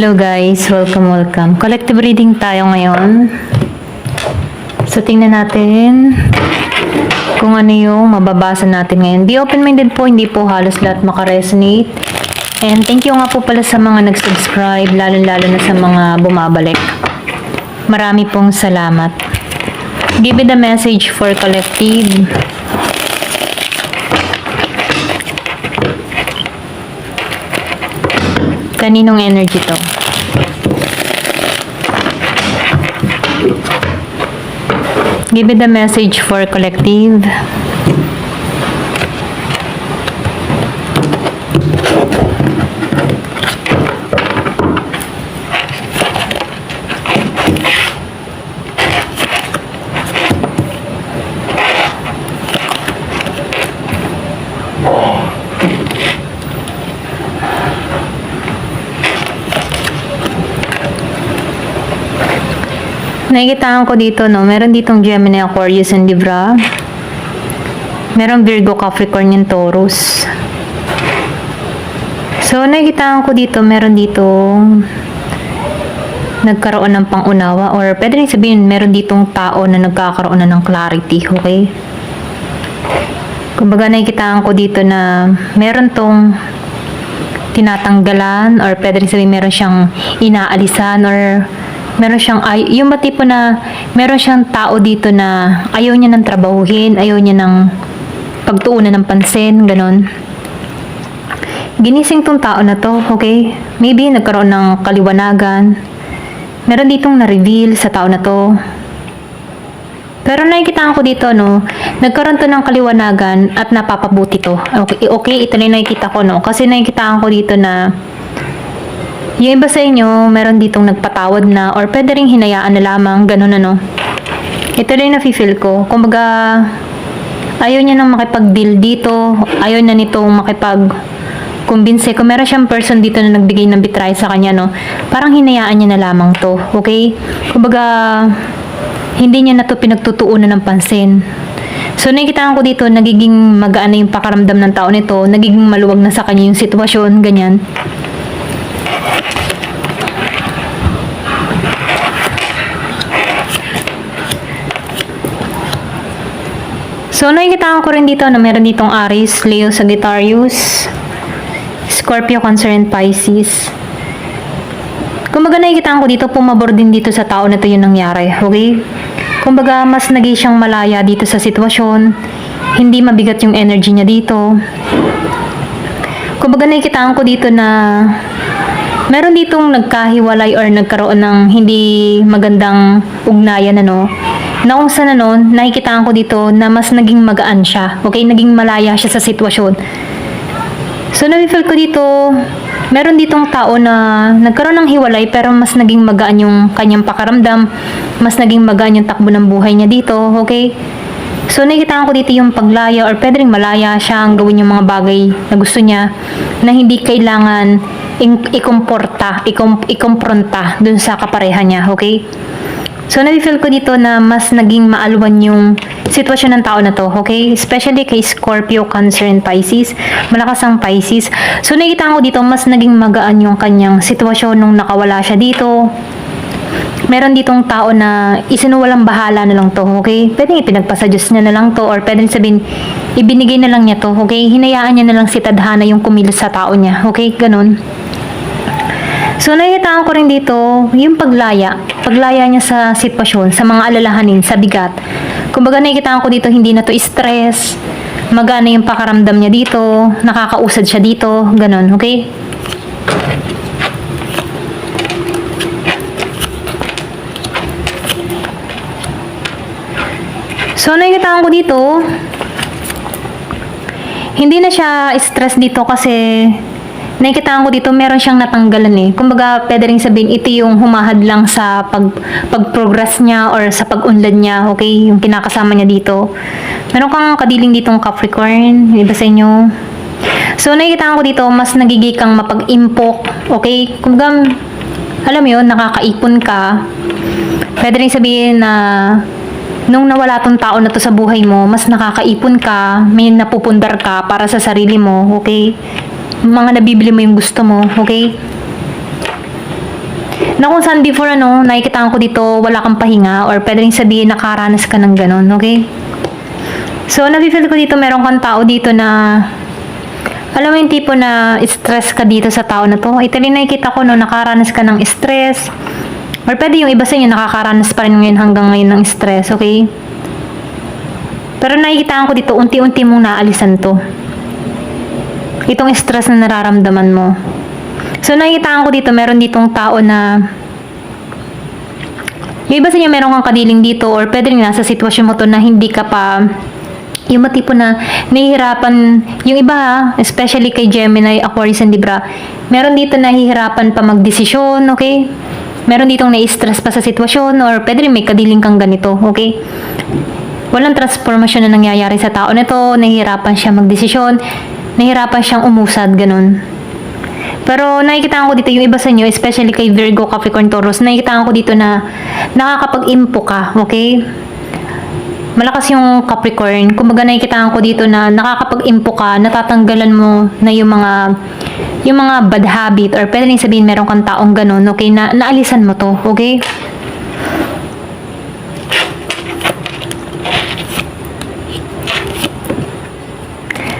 Hello guys, welcome. Collective reading tayo ngayon. So tingnan natin kung ano yung mababasa natin ngayon. Be open-minded po, hindi po halos lahat makaresonate. And thank you nga po pala sa mga nag-subscribe, lalo-lalo na sa mga bumabalik. Marami pong salamat. Give me the message for collective. Kaninong energy to? Give me the message for collective. Nakikitaan ko dito, no? Meron ditong Gemini, Aquarius, and Libra. Meron Virgo, Capricorn, and Taurus. So, nakikitaan ko dito, meron ditong nagkaroon ng pangunawa, or pwede rin sabihin, meron ditong tao na nagkakaroon na ng clarity, okay? Kumbaga, nakikitaan ko dito na meron tong tinatanggalan, or pwede rin sabihin, meron siyang inaalisan, or meron siyang, yung ba tipo na, meron siyang tao dito na ayaw niya ng trabahuhin, ayaw niya ng pagtuunan ng pansin, ganon. Ginising tong tao na to, okay? Maybe nagkaroon ng kaliwanagan. Meron ditong na-reveal sa tao na to. Pero nakikita ko dito, no, nagkaroon to ng kaliwanagan at napapabuti to. Okay, ito na yung nakikita ko, no? Kasi nakikita ko dito na yung iba sa inyo, meron ditong nagpatawad na or pwede rin hinayaan na lamang, ganun ano. Ito rin nafe-feel ko. Kumbaga, ayaw niya nang makipag-deal dito. Ayaw na nitong makipag-kumbinse. Kung meron siyang person dito na nagbigay ng betray sa kanya, no, parang hinayaan niya na lamang to. Okay? Kumbaga, hindi niya na to pinagtutuunan ng pansin. So, nakikita ko dito, nagiging magaan na yung pakaramdam ng tao nito. Nagiging maluwag na sa kanya yung sitwasyon, ganyan. So, nakikita ko rin dito na meron ditong Aries, Leo, Sagittarius, Scorpio, Cancer, and Pisces. Kumbaga, nakikita ko dito, pumabor din dito sa tao na ito yung nangyari. Okay? Kumbaga, mas naging siyang malaya dito sa sitwasyon. Hindi mabigat yung energy niya dito. Kumbaga, nakikita ko dito na meron ditong nagkahiwalay or nagkaroon ng hindi magandang ugnayan, ano. Na kung saan nakikita ko dito na mas naging magaan siya. Okay? Naging malaya siya sa sitwasyon. So, na-feel ko dito, meron ditong tao na nagkaroon ng hiwalay pero mas naging magaan yung kanyang pakaramdam. Mas naging magaan yung takbo ng buhay niya dito. Okay? So, nakikita ko dito yung paglaya or pwede rin malaya siyang gawin yung mga bagay na gusto niya na hindi kailangan ikompronta dun sa kapareha niya. Okay? So, na-feel ko dito na mas naging maalwan yung sitwasyon ng tao na to, okay? Especially kay Scorpio, Cancer, and Pisces. Malakas ang Pisces. So, nakikita ko dito, mas naging magaan yung kanyang sitwasyon nung nakawala siya dito. Meron ditong tao na isinuwalang bahala na lang to, okay? Pwede ipinagpasa Diyos niya na lang to, or pwede sabihin, ibinigay na lang niya to, okay? Hinayaan niya na lang si tadhana yung kumilos sa tao niya, okay? Ganun. So, nakikita ko rin dito, yung paglaya niya sa sitwasyon, sa mga alalahanin, sa bigat. Kumbaga, nakikita ko dito, hindi na to stress, magana yung pakaramdam niya dito, nakakausad siya dito, ganun, okay? So, nakikita ko dito, hindi na siya stress dito kasi nakikita ko dito, meron siyang natanggalan eh. Kumbaga, pwede rin sabihin, ito yung humahad lang sa pag-progress niya or sa pag-unlad niya, okay? Yung kinakasama niya dito. Meron kang kadiling ditong Capricorn, iba sa inyo. So, nakikita ko dito, mas nagiging kang mapag-impok, okay? Kumbaga, alam mo yun, nakakaipon ka. Pwede rin sabihin na nung nawala tong tao na to sa buhay mo, mas nakakaipon ka, may napupundar ka para sa sarili mo, okay? Mga nabibili mo yung gusto mo, okay? Na kung saan before nakikita ko dito wala kang pahinga or pwede rin sabihin nakaranas ka ng ganun, okay? So, nafe-feel ko dito meron kang tao dito na alam mo yung tipo na stress ka dito sa tao na to. Ito rin nakikita ko nakaranas ka ng stress or pwede yung iba sa inyo nakakaranas pa rin ngayon hanggang ngayon ng stress, okay? Pero nakikita ko dito unti-unti mong naalisan to. Itong stress na nararamdaman mo. So, nakikita ko dito, meron ditong tao na yung iba sa inyo meron kang kadiling dito or pwede rin nasa sitwasyon mo to na hindi ka pa yung tipo na nahihirapan, yung iba especially kay Gemini, Aquarius, and Libra, meron dito nahihirapan pa magdesisyon, okay? Meron ditong na-stress pa sa sitwasyon or pwede rin may kadiling kang ganito, okay? Walang transformasyon na nangyayari sa tao na to, nahihirapan siya magdesisyon, nahihirapan siyang umusad, ganun. Pero nakikita ko dito yung iba sa inyo, especially kay Virgo, Capricorn, Taurus, nakikita ko dito na nakakapag-impo ka, okay? Malakas yung Capricorn. Kumbaga nakikita ko dito na nakakapag-impo ka, natatanggalan mo na yung mga bad habit or pwede rin sabihin meron kang taong ganun, okay? Na naalisan mo to, okay?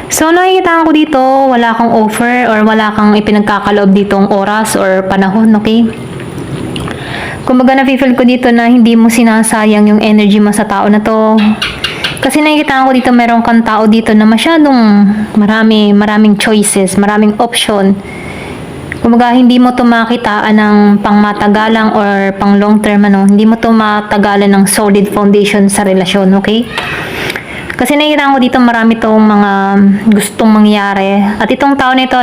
So, nakikita ko dito, wala kang offer or wala kang ipinagkakaloob ditong oras or panahon, okay? Kumbaga, nafe-feel ko dito na hindi mo sinasayang yung energy mo sa tao na to. Kasi nakikita ko dito, meron kang tao dito na masyadong maraming choices, maraming option. Kumbaga, hindi mo to makitaan ng pangmatagalang or pang long term, Hindi mo to matagalan ng solid foundation sa relasyon, okay? Kasi nakikita ko dito marami tong mga gustong mangyari. At itong tao na ito,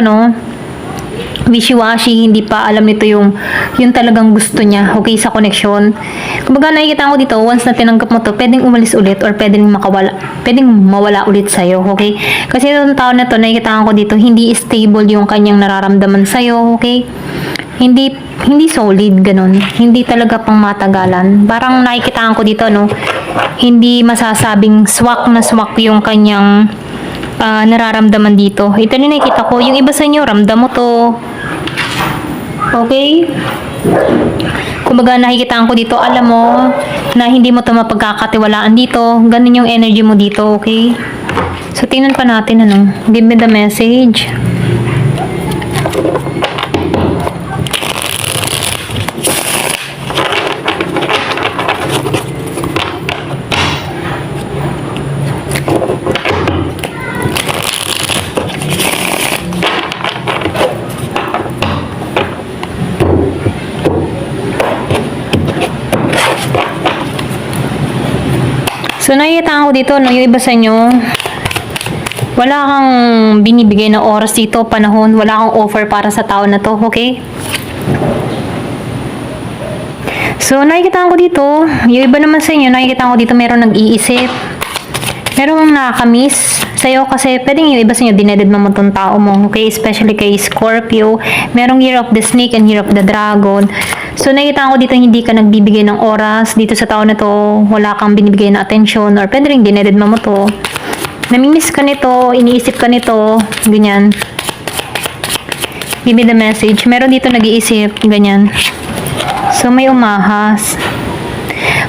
wishy-washy, hindi pa alam nito yung talagang gusto niya, okay, sa connection. Kumbaga nakikita ko dito, once na tinanggap mo to, pwedeng umalis ulit or pwedeng mawala ulit sa'yo, okay? Kasi itong tao na to, nakikita ko dito, hindi stable yung kanyang nararamdaman sa'yo, okay? Hindi solid, ganun. Hindi talaga pang matagalan. Parang nakikita ko dito, hindi masasabing swak na swak yung kanyang nararamdaman dito. Ito na nakikita ko. Yung iba sa inyo, ramdam mo to. Okay? Kumbaga, nakikita ko dito, alam mo, na hindi mo to mapagkakatiwalaan dito. Ganun yung energy mo dito, okay? So, tingnan pa natin, Give me the message. So, nakikita ko dito, yung iba sa inyo, wala kang binibigay na oras dito, panahon, wala kang offer para sa tao na to, okay? So, nakikita ko dito, yung iba naman sa inyo, nakikita ko dito, meron nag-iisip, merong nakakamiss sa'yo kasi pwedeng yung iba sa inyo, dinededma mo tong tao mo, okay? Especially kay Scorpio, merong Year of the Snake and Year of the Dragon. So, nakikita ko dito, hindi ka nagbibigay ng oras dito sa tao na to, wala kang binibigay na atensyon, or pwede rin dinededma mo to. Namimiss ka nito, iniisip ka nito, ganyan. Give me the message. Meron dito nag-iisip, ganyan. So, may umahas.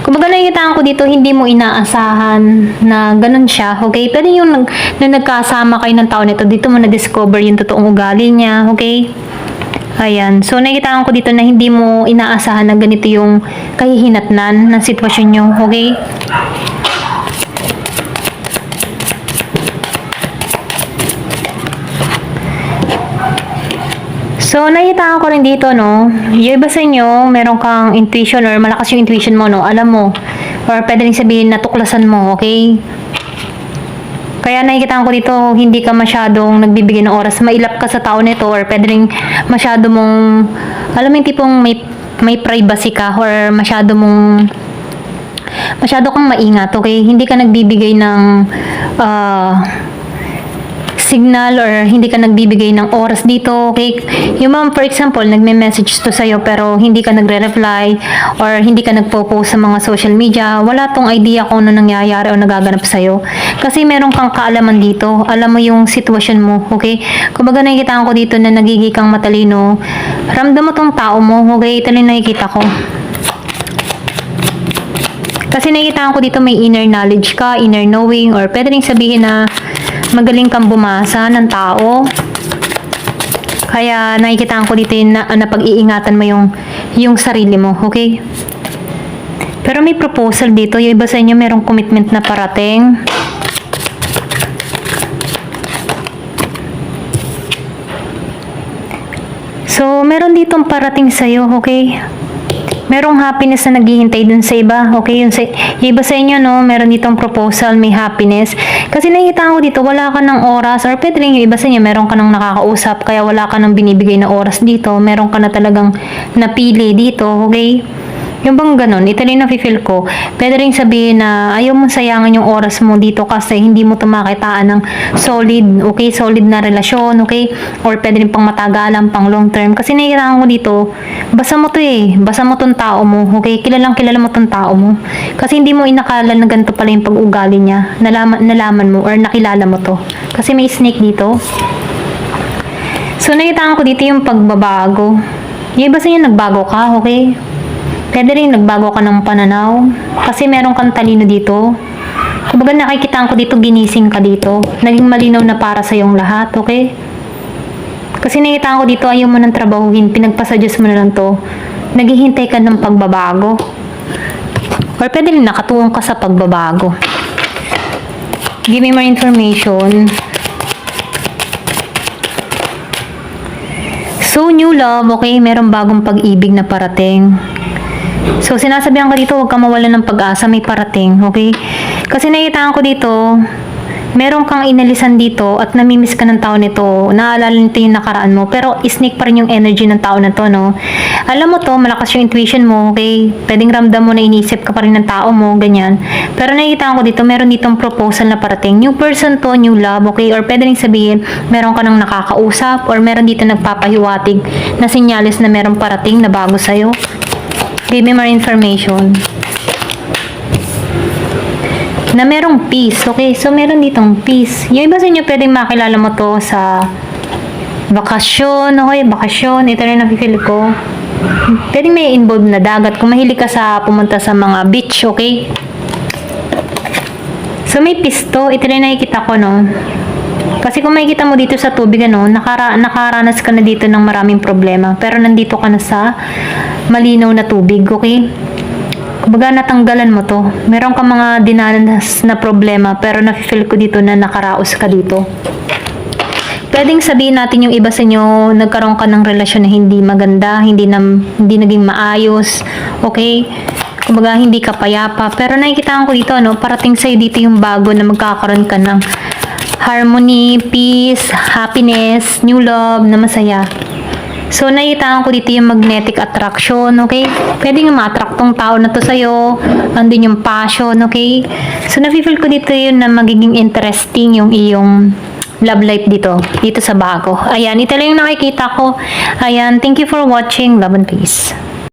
Kumbaga nakikita ko dito, hindi mo inaasahan na ganun siya, okay? Pwede yung na nagkasama kayo ng tao nito, dito mo na-discover yung totoong ugali niya, okay? Ayan. So, nakikita ko dito na hindi mo inaasahan na ganito yung kahihinatnan ng sitwasyon nyo, okay? So, nakita ko rin dito, yung iba sa inyo, meron kang intuition or malakas yung intuition mo, alam mo. Or pwede rin sabihin, natuklasan mo, okay? Kaya nakikita ko dito, hindi ka masyadong nagbibigay ng oras. Mailap ka sa tao nito or pwede rin masyado mong, alam mo yung tipong may privacy ka or masyado kang maingat, okay? Hindi ka nagbibigay ng signal or hindi ka nagbibigay ng oras dito, okay? Yung mga, for example, nagme-message to sa'yo pero hindi ka nagre-reply or hindi ka nagpo-post sa mga social media, wala tong idea kung ano nangyayari o nagaganap sa'yo. Kasi meron kang kaalaman dito. Alam mo yung sitwasyon mo, okay? Kumbaga nakikita ko dito na nagiging kang matalino. Ramdam mo tong tao mo, okay? Ito lang nakikita ko. Kasi nakikita ko dito may inner knowledge ka, inner knowing, or pwede rin sabihin na magaling kang bumasa ng tao. Kaya nakikita ko dito na pag-iingatan mo yung sarili mo, okay? Pero may proposal dito. Yung iba sa inyo merong commitment na parating. So, meron ditong parating sa'yo, okay? Merong happiness na naghihintay dun sa iba. Okay, yung iba sa inyo, no, meron ditong proposal, may happiness. Kasi nakikita ko dito, wala ka ng oras, or pwede rin yung iba sa inyo, meron ka ng nakakausap, kaya wala ka ng binibigay na oras dito. Meron ka na talagang napili dito, okay? Yung bang ganun, ito rin nafe-feel ko. Pwede rin sabihin na ayaw mong sayangan yung oras mo dito kasi hindi mo tumakitaan ng solid, okay? Solid na relasyon, okay? Or pwede rin pang matagalan, pang long term. Kasi nakikita ko dito, basa mo to eh. Basa mo tong tao mo, okay? Kilalang kilala mo tong tao mo. Kasi hindi mo inakala na ganito pala yung pag-ugali niya. Nalaman mo or nakilala mo to. Kasi may snake dito. So nakikita ko dito yung pagbabago. Yung iba sa inyo nagbago ka, okay? Pwede rin nagbago ka ng pananaw. Kasi meron kang talino dito. Kumbaga nakikita ko dito, ginising ka dito. Naging malinaw na para sa yung lahat, okay? Kasi nakikita ko dito, ayaw mo ng trabahuhin. Pinagpasa-Diyos mo na lang to. Naghihintay ka ng pagbabago. Or pwede rin nakatuon ka sa pagbabago. Give me more information. So, new love, okay? Merong bagong pag-ibig na parating. So, sinasabihan ka dito, huwag ka mawalan ng pag-asa, may parating, okay? Kasi nakita ko dito, meron kang inalisan dito at namimiss ka ng tao nito, naalala nito yung nakaraan mo, pero isnik pa rin yung energy ng tao na to, no? Alam mo to, malakas yung intuition mo, okay? Pwedeng ramdam mo na inisip ka pa rin ng tao mo, ganyan. Pero nakikita ko dito, meron ditong proposal na parating. New person to, new love, okay? Or pwede rin sabihin, meron ka nang nakakausap, or meron dito nagpapahiwatig na sinyalis na meron parating na bago sa'yo. Give me more information. Na merong peace, okay? So, meron ditong peace. Yung iba sa inyo, pwedeng makilala mo to sa bakasyon, okay? Bakasyon, ito rin nakikil ko. Pwedeng may involved na dagat. Kung mahilig ka sa pumunta sa mga beach, okay? So, may peace to. Ito rin nakikita ko, no? Kasi kung makikita mo dito sa tubig, ano, nakaranas ka na dito ng maraming problema. Pero nandito ka na sa malinaw na tubig, okay? Kumbaga natanggalan mo to. Meron ka mga dinanas na problema, pero nafe-feel ko dito na nakaraos ka dito. Pwedeng sabihin natin yung iba sa inyo, nagkaroon ka ng relasyon na hindi maganda, hindi naging maayos, okay? Kumbaga hindi ka payapa. Pero nakikita ko dito, ano, parating sa'yo dito yung bago na magkakaroon ka ng harmony, peace, happiness, new love, na masaya. So, nakikita ko dito yung magnetic attraction, okay? Pwede nga ma-attract tong tao na to sa'yo. Andun yung passion, okay? So, nafe-feel ko dito yun na magiging interesting yung iyong love life dito sa bago. Ayan, ito lang yung nakikita ko. Ayan, thank you for watching. Love and peace.